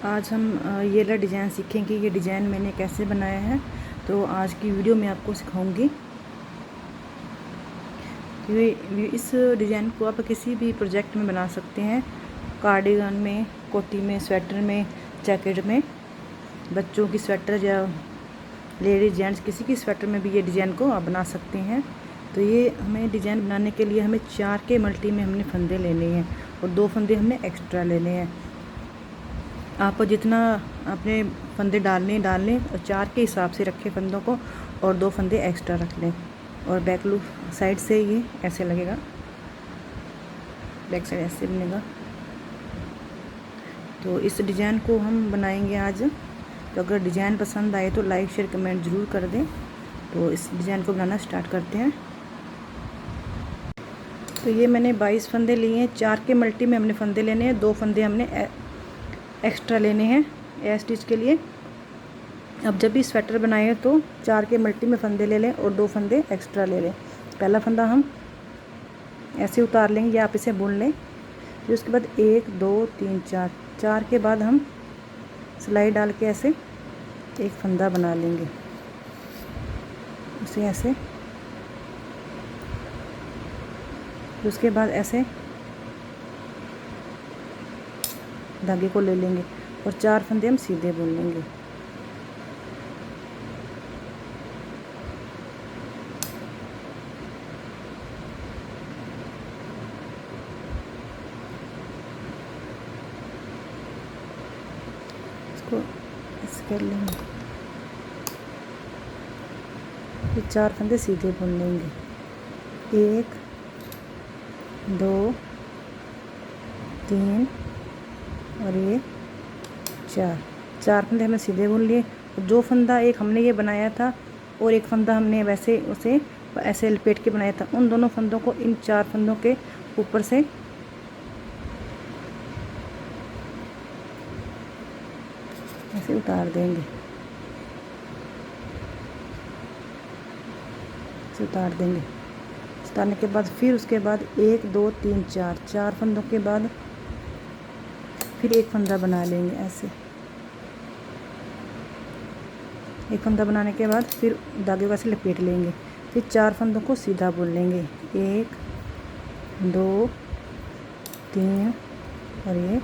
आज हम ये वाला डिज़ाइन सीखेंगे। ये डिज़ाइन मैंने कैसे बनाया है, तो आज की वीडियो में आपको सिखाऊंगी। इस डिज़ाइन को आप किसी भी प्रोजेक्ट में बना सकते हैं, कार्डिगन में, कोटी में, स्वेटर में, जैकेट में, बच्चों की स्वेटर या लेडीज जेंट्स किसी की स्वेटर में भी ये डिज़ाइन को आप बना सकते हैं। तो ये हमें डिज़ाइन बनाने के लिए हमें 4 के मल्टी में हमने फंदे लेने हैं और 2 फंदे हमने एक्स्ट्रा लेने हैं। आप जितना अपने फंदे डालने और 4 के हिसाब से रखें फंदों को और 2 फंदे एक्स्ट्रा रख लें। और बैक लूप साइड से ये ऐसे लगेगा, बैक साइड ऐसे बनेगा। तो इस डिज़ाइन को हम बनाएंगे आज। तो अगर डिज़ाइन पसंद आए तो लाइक शेयर कमेंट ज़रूर कर दें। तो इस डिज़ाइन को बनाना स्टार्ट करते हैं। तो ये मैंने 22 फंदे लिए हैं। 4 के मल्टी में हमने फंदे लेने हैं, 2 फंदे हमने एक्स्ट्रा लेने हैं एयर स्टिच के लिए। अब जब भी स्वेटर बनाए तो 4 के मल्टी में फंदे ले लें और 2 फंदे एक्स्ट्रा ले लें। पहला फंदा हम ऐसे उतार लेंगे या आप इसे बुन लें। फिर उसके बाद 1 2 3 4 4 के बाद हम सिलाई डाल के ऐसे एक फंदा बना लेंगे, उसे ऐसे। फिर उसके बाद ऐसे धागे को ले लेंगे और 4 फंदे हम सीधे बुन लेंगे। इसको ऐसे कर लेंगे, फिर 4 फंदे सीधे बुन लेंगे। 1 2 3 और ये 4 फंदे हमने सीधे बुन लिए। और जो फंदा एक हमने ये बनाया था और एक फंदा हमने वैसे उसे ऐसे लपेट के बनाया था, उन दोनों फंदों को इन 4 फंदों के ऊपर से ऐसे उतार देंगे। ऐसे उतार देंगे। उतारने के बाद फिर उसके बाद 1 2 3 4 फंदों के बाद फिर एक फंदा बना लेंगे ऐसे। एक फंदा बनाने के बाद फिर धागे को ऐसे लपेट लेंगे। फिर 4 फंदों को सीधा बुन लेंगे। 1 2 3 और ये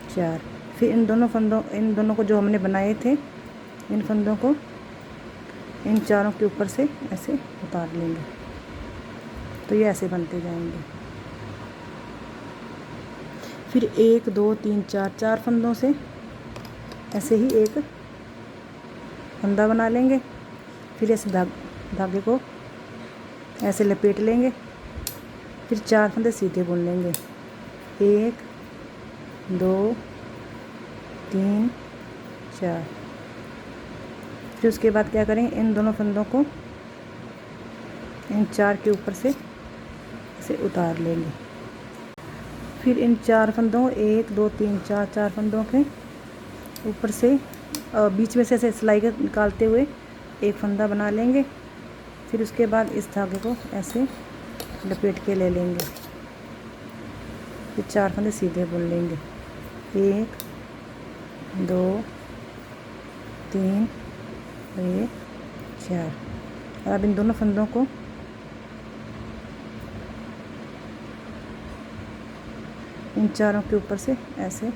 4। फिर इन दोनों को जो हमने बनाए थे, इन फंदों को इन चारों के ऊपर से ऐसे उतार लेंगे। तो ये ऐसे बनते जाएंगे। फिर 1 2 3 4 फंदों से ऐसे ही एक फंदा बना लेंगे। फिर ऐसे धागे को ऐसे लपेट लेंगे। फिर 4 फंदे सीधे बुन लेंगे। 1 2 3 4। फिर उसके बाद क्या करेंगे, इन दोनों फंदों को इन 4 के ऊपर से इसे उतार लेंगे। फिर इन 4 फंदों 1 2 3 4 फंदों के ऊपर से बीच में से ऐसे सिलाई निकालते हुए एक फंदा बना लेंगे। फिर उसके बाद इस धागे को ऐसे लपेट के ले लेंगे। फिर 4 फंदे सीधे बुन लेंगे। 1 2 3 और ये 4। और अब इन दोनों फंदों को इन चारों के ऊपर से ऐसे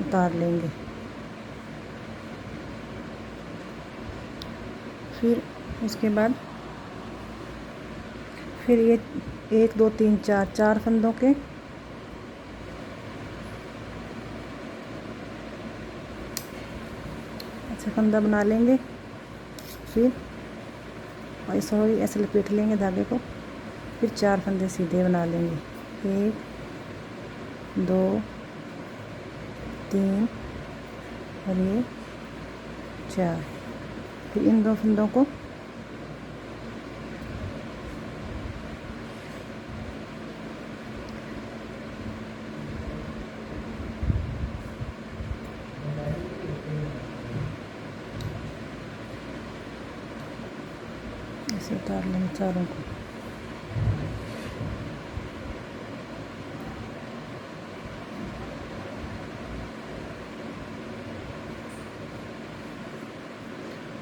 उतार लेंगे। फिर उसके बाद फिर ये 1 2 3 4 फंदों के ऐसे फंदा बना लेंगे। फिर और सॉरी ऐसे लपेट लेंगे धागे को। फिर 4 फंदे सीधे बना लेंगे। 1 2 3 और ये 4। फिर इन 2 फंदों को ऐसे उतार लेंगे चारों को।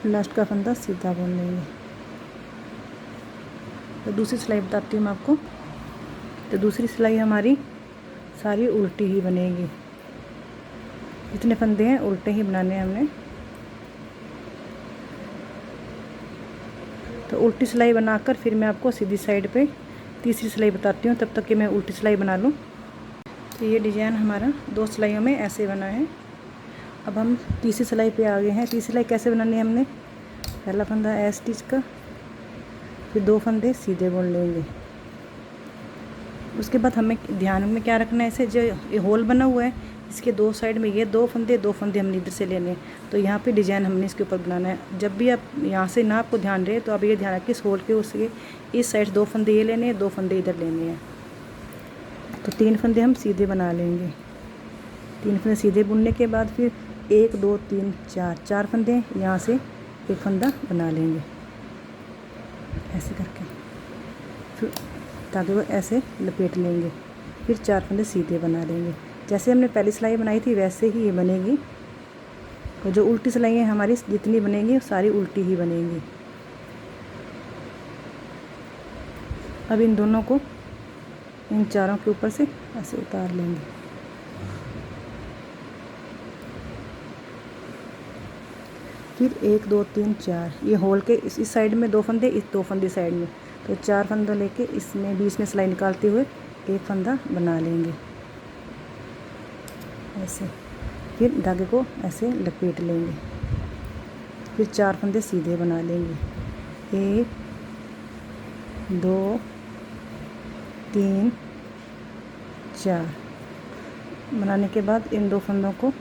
लास्ट का फंदा सीधा बुन लेंगे। तो दूसरी सिलाई बताती हूँ मैं आपको। तो दूसरी सिलाई हमारी सारी उल्टी ही बनेगी, जितने फंदे हैं उल्टे ही बनाने हैं हमने। तो उल्टी सिलाई बनाकर फिर मैं आपको सीधी साइड पे तीसरी सिलाई बताती हूँ, तब तक कि मैं उल्टी सिलाई बना लूँ। तो ये डिज़ाइन हमारा 2 सिलाइयों में ऐसे बना है। अब हम तीसरी सिलाई पे आ गए हैं। तीसरी सिलाई कैसे बनानी है हमने, पहला फंदा ए स्टिच का, फिर 2 फंदे सीधे बुन लेंगे। उसके बाद हमें ध्यान में क्या रखना है, इसे जो ये होल बना हुआ है इसके 2 साइड में ये 2 फंदे हमने इधर से लेने हैं। तो यहाँ पे डिज़ाइन हमने इसके ऊपर बनाना है। जब भी आप यहाँ से ना आपको ध्यान रहे तो आप ये ध्यान रखिए इस होल के उसके इस साइड 2 फंदे ये लेने हैं, 2 फंदे इधर लेने हैं। तो 3 फंदे हम सीधे बना लेंगे। 3 फंदे सीधे बुनने के बाद फिर 1 2 3 4 फंदे यहाँ से एक फंदा बना लेंगे ऐसे करके, फिर धागे को ऐसे लपेट लेंगे, फिर 4 फंदे सीधे बना लेंगे। जैसे हमने पहली सिलाई बनाई थी वैसे ही ये बनेगी। और जो उल्टी सिलाई है हमारी जितनी बनेंगी सारी उल्टी ही बनेंगी। अब इन दोनों को इन चारों के ऊपर से ऐसे उतार लेंगे। फिर 1 2 3 4 ये होल के इस साइड में 2 फंदे, इस 2 फंदे साइड में, तो 4 फंदा लेके इसमें बीच में सिलाई निकालते हुए एक फंदा बना लेंगे ऐसे। फिर धागे को ऐसे लपेट लेंगे, फिर 4 फंदे सीधे बना लेंगे। 1 2 3 4 बनाने के बाद इन 2 फंदों को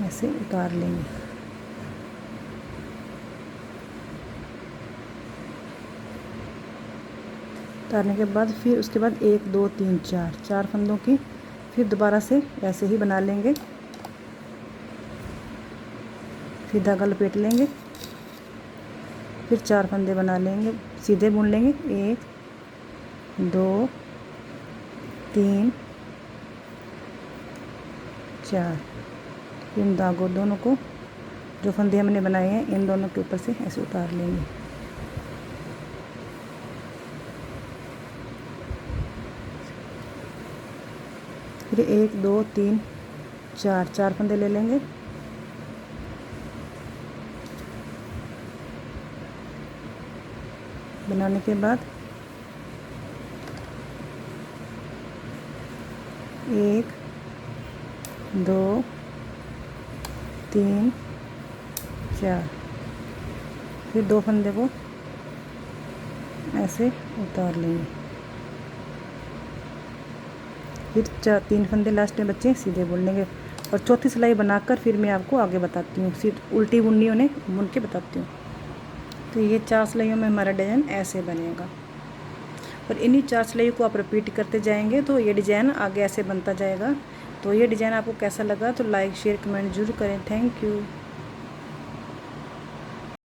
ऐसे उतार लेंगे। उतारने के बाद फिर उसके बाद 1 2 3 4 फंदों की फिर दोबारा से ऐसे ही बना लेंगे। फिर धागा लपेट लेंगे, फिर 4 फंदे बना लेंगे, सीधे बुन लेंगे। 1 2 3 4 इन धागों दोनों को जो फंदे हमने बनाए हैं इन दोनों के ऊपर से ऐसे उतार लेंगे। फिर 1 2 3 4 फंदे ले लेंगे, बनाने के बाद 1 2 3 4 फिर 2 फंदे को ऐसे उतार लेंगे। फिर 3 फंदे लास्ट में बच्चे सीधे बुन लेंगे। और चौथी सिलाई बनाकर फिर मैं आपको आगे बताती हूँ, सिर्फ उल्टी बुननी उन्हें बुन के बताती हूँ। तो ये 4 सिलाइयों में हमारा डिज़ाइन ऐसे बनेगा। और इन्हीं 4 सिलाइयों को आप रिपीट करते जाएंगे तो ये डिज़ाइन आगे ऐसे बनता जाएगा। तो ये डिज़ाइन आपको कैसा लगा तो लाइक शेयर कमेंट जरूर करें। Thank you.